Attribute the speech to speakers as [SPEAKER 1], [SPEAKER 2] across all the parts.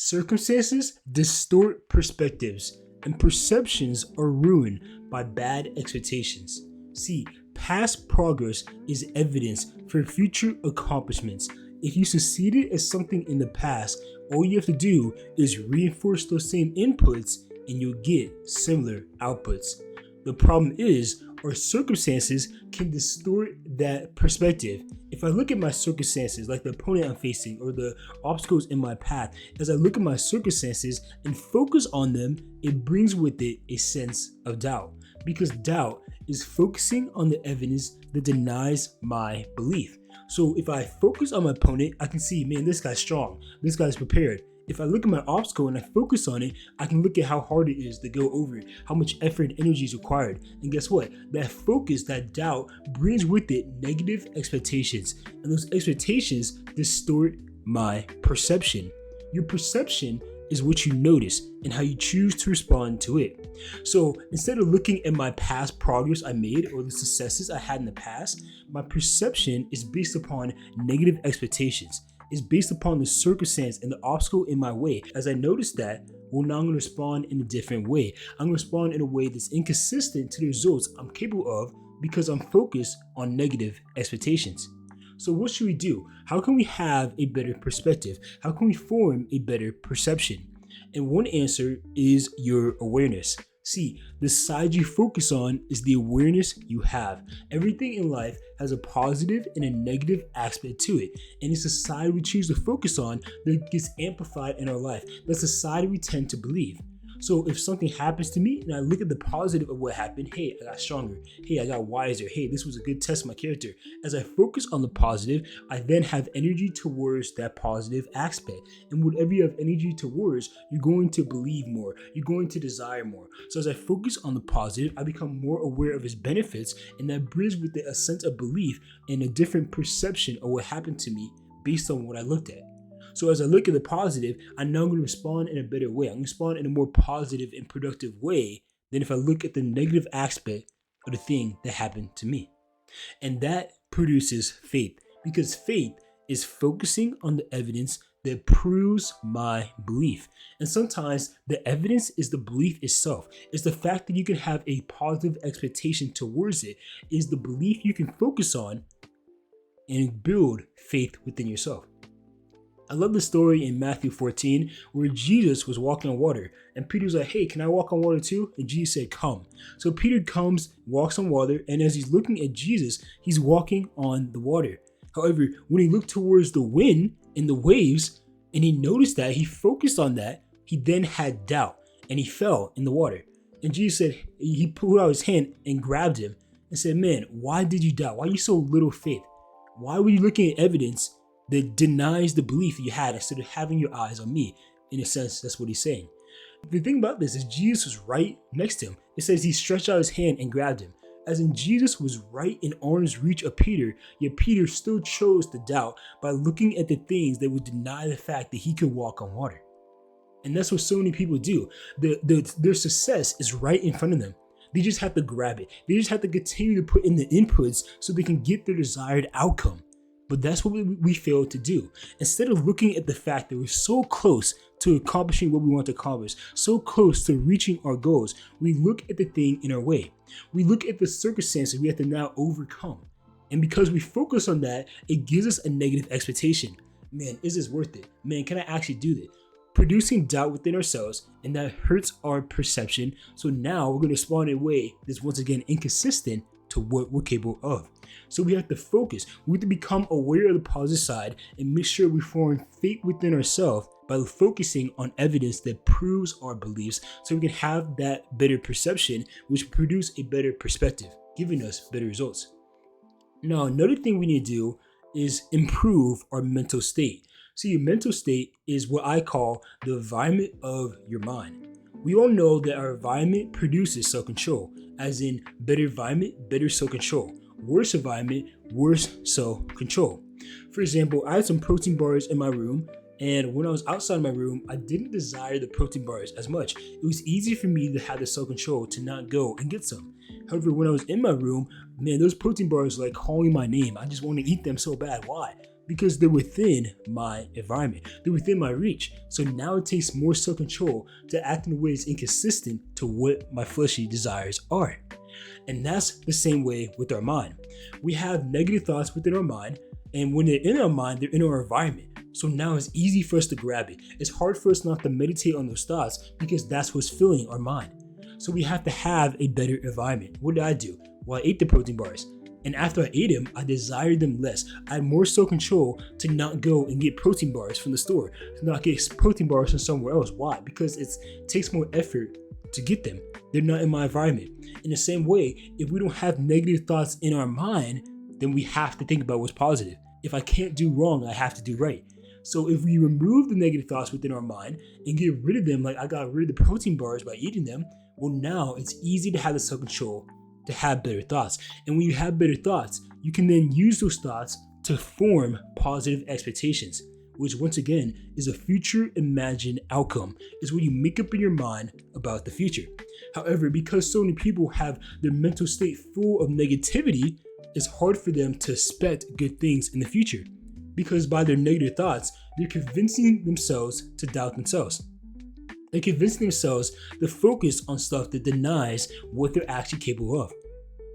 [SPEAKER 1] Circumstances distort perspectives, and perceptions are ruined by bad expectations. See, past progress is evidence for future accomplishments. If you succeeded at something in the past, all you have to do is reinforce those same inputs and you'll get similar outputs. The problem is, our circumstances can distort that perspective. If I look at my circumstances, like the opponent I'm facing or the obstacles in my path, as I look at my circumstances and focus on them, it brings with it a sense of doubt. Because doubt is focusing on the evidence that denies my belief. So if I focus on my opponent, I can see, man, this guy's strong, this guy's prepared. If I look at my obstacle and I focus on it, I can look at how hard it is to go over it, how much effort and energy is required. And guess what? That focus, that doubt, brings with it negative expectations. And those expectations distort my perception. Your perception is what you notice and how you choose to respond to it. So instead of looking at my past progress I made or the successes I had in the past, my perception is based upon negative expectations. Is based upon the circumstance and the obstacle in my way. As I notice that, well, now I'm going to respond in a different way. I'm going to respond in a way that's inconsistent to the results I'm capable of because I'm focused on negative expectations. So what should we do? How can we have a better perspective? How can we form a better perception? And one answer is your awareness. See, the side you focus on is the awareness you have. Everything in life has a positive and a negative aspect to it. And it's the side we choose to focus on that gets amplified in our life. That's the side we tend to believe. So if something happens to me and I look at the positive of what happened, hey, I got stronger. Hey, I got wiser. Hey, this was a good test of my character. As I focus on the positive, I then have energy towards that positive aspect. And whatever you have energy towards, you're going to believe more. You're going to desire more. So as I focus on the positive, I become more aware of its benefits, and that brings with it a sense of belief and a different perception of what happened to me based on what I looked at. So as I look at the positive, I know I'm going to respond in a better way. I'm going to respond in a more positive and productive way than if I look at the negative aspect of the thing that happened to me. And that produces faith, because faith is focusing on the evidence that proves my belief. And sometimes the evidence is the belief itself. It's the fact that you can have a positive expectation towards it, is the belief you can focus on and build faith within yourself. I love the story in Matthew 14 where Jesus was walking on water and Peter was like, hey, can I walk on water too? And Jesus said, come. So Peter comes, walks on water, and as he's looking at Jesus, he's walking on the water. However, when he looked towards the wind and the waves and he noticed that, he focused on that, he then had doubt and he fell in the water. And Jesus said, he put out his hand and grabbed him and said, man, why did you doubt? Why are you so little faith? Why were you looking at evidence that denies the belief you had instead of having your eyes on me? In a sense, that's what he's saying. The thing about this is Jesus was right next to him. It says he stretched out his hand and grabbed him. As in, Jesus was right in arm's reach of Peter, yet Peter still chose to doubt by looking at the things that would deny the fact that he could walk on water. And that's what so many people do. Their success is right in front of them. They just have to grab it. They just have to continue to put in the inputs so they can get their desired outcome. But that's what we fail to do. Instead of looking at the fact that we're so close to accomplishing what we want to accomplish, so close to reaching our goals, we look at the thing in our way. We look at the circumstances we have to now overcome. And because we focus on that, it gives us a negative expectation. Man, is this worth it? Man, can I actually do this? Producing doubt within ourselves, and that hurts our perception. So now we're going to respond in a way that's once again inconsistent to what we're capable of. So we have to focus. We have to become aware of the positive side and make sure we form faith within ourselves by focusing on evidence that proves our beliefs, so we can have that better perception, which produce a better perspective, giving us better results. Now, another thing we need to do is improve our mental state. So your mental state is what I call the environment of your mind. We all know that our environment produces self-control, as in better environment, better self-control. Worse environment, worse self-control. For example, I had some protein bars in my room, and when I was outside my room, I didn't desire the protein bars as much. It was easy for me to have the self-control to not go and get some. However, when I was in my room, man, those protein bars were like calling my name. I just wanted to eat them so bad. Why? because they're within my environment. They're within my reach. So now it takes more self-control to act in a way that's inconsistent to what my fleshly desires are. And that's the same way with our mind. We have negative thoughts within our mind, and when they're in our mind, they're in our environment. So now it's easy for us to grab it. It's hard for us not to meditate on those thoughts because that's what's filling our mind. So we have to have a better environment. What did I do? Well, I ate the protein bars. And after I ate them, I desired them less. I had more self-control to not go and get protein bars from the store, to not get protein bars from somewhere else. Why? Because it takes more effort to get them. They're not in my environment. In the same way, if we don't have negative thoughts in our mind, then we have to think about what's positive. If I can't do wrong, I have to do right. So if we remove the negative thoughts within our mind and get rid of them, like I got rid of the protein bars by eating them, well, now it's easy to have the self-control to have better thoughts. And when you have better thoughts, you can then use those thoughts to form positive expectations, which once again is a future imagined outcome. Is what you make up in your mind about the future. However, because so many people have their mental state full of negativity, it's hard for them to expect good things in the future, because by their negative thoughts, they're convincing themselves to doubt themselves. They're convincing themselves to focus on stuff that denies what they're actually capable of.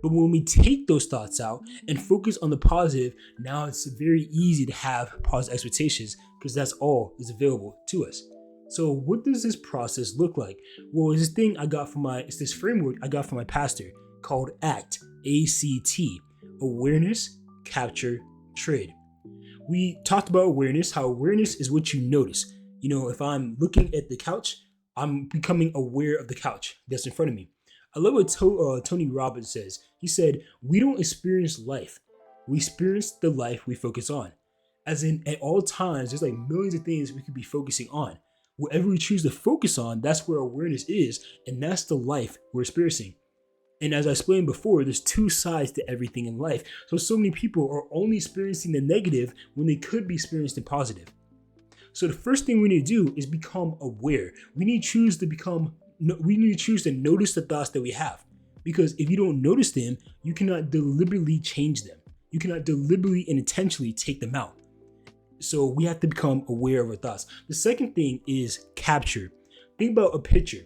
[SPEAKER 1] But when we take those thoughts out and focus on the positive, now it's very easy to have positive expectations because that's all is available to us. So what does this process look like? Well, it's this framework I got from my pastor called ACT, A-C-T, Awareness, Capture, Trade. We talked about awareness, how awareness is what you notice. You know, if I'm looking at the couch, I'm becoming aware of the couch that's in front of me. I love what Tony Robbins says. He said, we don't experience life. We experience the life we focus on. As in, at all times, there's like millions of things we could be focusing on. Whatever we choose to focus on, that's where awareness is, and that's the life we're experiencing. And as I explained before, there's two sides to everything in life. So many people are only experiencing the negative when they could be experiencing positive. So the first thing we need to do is become aware. We need to choose to notice the thoughts that we have. Because if you don't notice them, you cannot deliberately change them. You cannot deliberately and intentionally take them out. So we have to become aware of our thoughts. The second thing is capture. Think about a picture.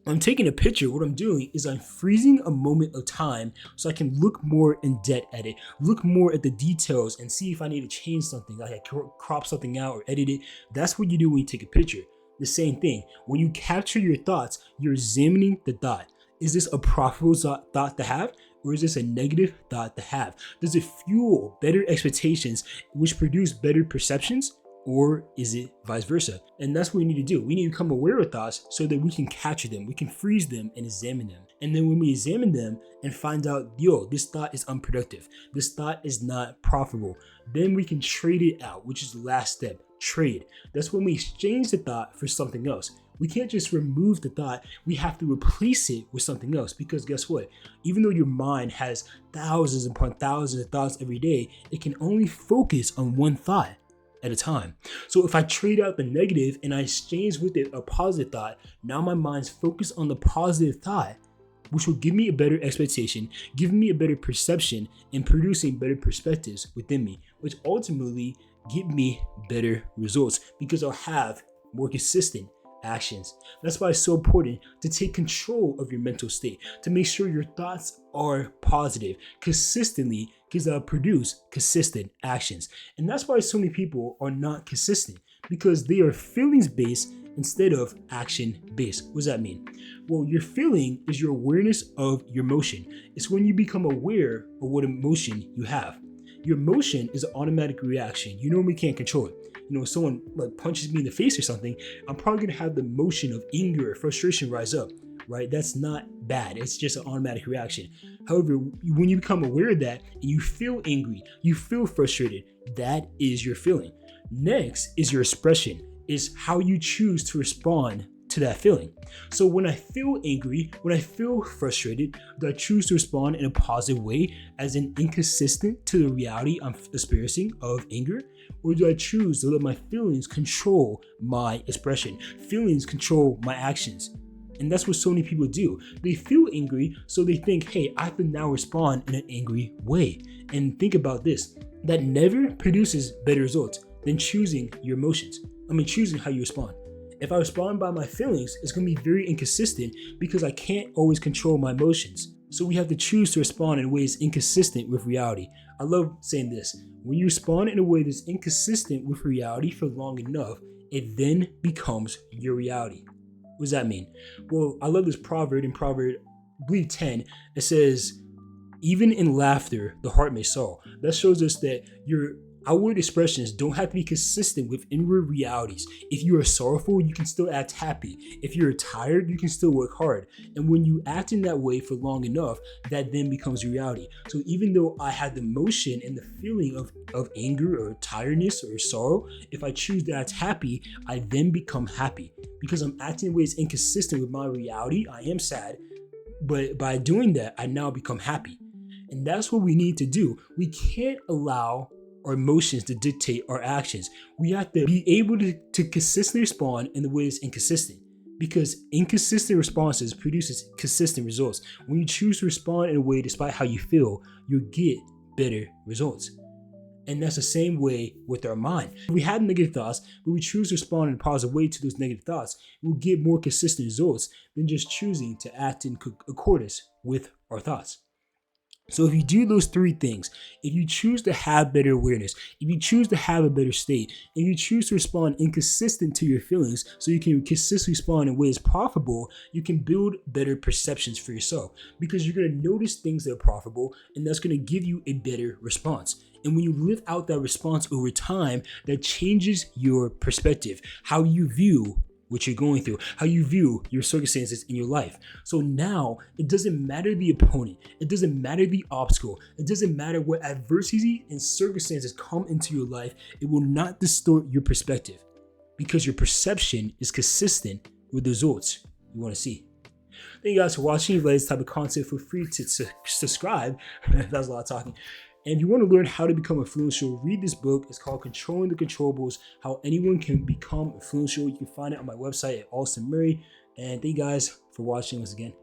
[SPEAKER 1] When I'm taking a picture, what I'm doing is I'm freezing a moment of time so I can look more in depth at it, look more at the details and see if I need to change something, like I crop something out or edit it. That's what you do when you take a picture. The same thing. When you capture your thoughts, you're examining the thought. Is this a profitable thought to have, or is this a negative thought to have? Does it fuel better expectations, which produce better perceptions, or is it vice versa? And that's what we need to do. We need to become aware of thoughts so that we can capture them, we can freeze them and examine them. And then when we examine them and find out, this thought is unproductive, this thought is not profitable, then we can trade it out, which is the last step, trade. That's when we exchange the thought for something else. We can't just remove the thought, we have to replace it with something else, because guess what? Even though your mind has thousands upon thousands of thoughts every day, it can only focus on one thought at a time. So if I trade out the negative and I exchange with it a positive thought, now my mind's focused on the positive thought, which will give me a better expectation, give me a better perception, and producing better perspectives within me, which ultimately give me better results because I'll have more consistent actions. That's why it's so important to take control of your mental state, to make sure your thoughts are positive consistently, because they'll produce consistent actions. And that's why so many people are not consistent, because they are feelings based instead of action based. What does that mean? Well, your feeling is your awareness of your emotion. It's when you become aware of what emotion you have. Your emotion is an automatic reaction. You normally can't control it. You know, if someone like punches me in the face or something, I'm probably gonna have the emotion of anger or frustration rise up, right? That's not bad. It's just an automatic reaction. However, when you become aware of that and you feel angry, you feel frustrated, that is your feeling. Next is your expression, is how you choose to respond to that feeling. So when I feel angry, when I feel frustrated, do I choose to respond in a positive way, as in inconsistent to the reality I'm experiencing of anger? Or do I choose to let my feelings control my expression? Feelings control my actions. And that's what so many people do. They feel angry, so they think, hey, I have to now respond in an angry way. And think about this. that never produces better results than choosing your emotions. Choosing how you respond. If I respond by my feelings, it's going to be very inconsistent because I can't always control my emotions. So we have to choose to respond in ways inconsistent with reality. I love saying this. When you respond in a way that's inconsistent with reality for long enough, it then becomes your reality. What does that mean? Well, I love this proverb in Proverb, I believe 10. It says, even in laughter, the heart may sorrow. That shows us that your outward expressions don't have to be consistent with inward realities. If you are sorrowful, you can still act happy. If you're tired, you can still work hard. And when you act in that way for long enough, that then becomes reality. So even though I had the emotion and the feeling of anger or tiredness or sorrow, if I choose to act happy, I then become happy. Because I'm acting in ways inconsistent with my reality, I am sad. But by doing that, I now become happy. And that's what we need to do. We can't allow our emotions to dictate our actions. We have to be able to consistently respond in the way that's inconsistent, because inconsistent responses produces consistent results. When you choose to respond in a way despite how you feel, you'll get better results. And that's the same way with our mind. If we have negative thoughts, but we choose to respond in a positive way to those negative thoughts, we'll get more consistent results than just choosing to act in accordance with our thoughts. So if you do those three things, if you choose to have better awareness, if you choose to have a better state, if you choose to respond inconsistent to your feelings so you can consistently respond in ways profitable, you can build better perceptions for yourself, because you're going to notice things that are profitable, and that's going to give you a better response. And when you live out that response over time, that changes your perspective, how you view what you're going through, how you view your circumstances in your life. So now it doesn't matter the opponent, it doesn't matter the obstacle, it doesn't matter what adversity and circumstances come into your life, it will not distort your perspective, because your perception is consistent with the results you want to see. Thank you guys for watching. If you like this type of content, feel free to subscribe. That was a lot of talking. And if you want to learn how to become influential, read this book. It's called Controlling the Controllables, How Anyone Can Become Influential. You can find it on my website at Austin Murray. And thank you guys for watching once again.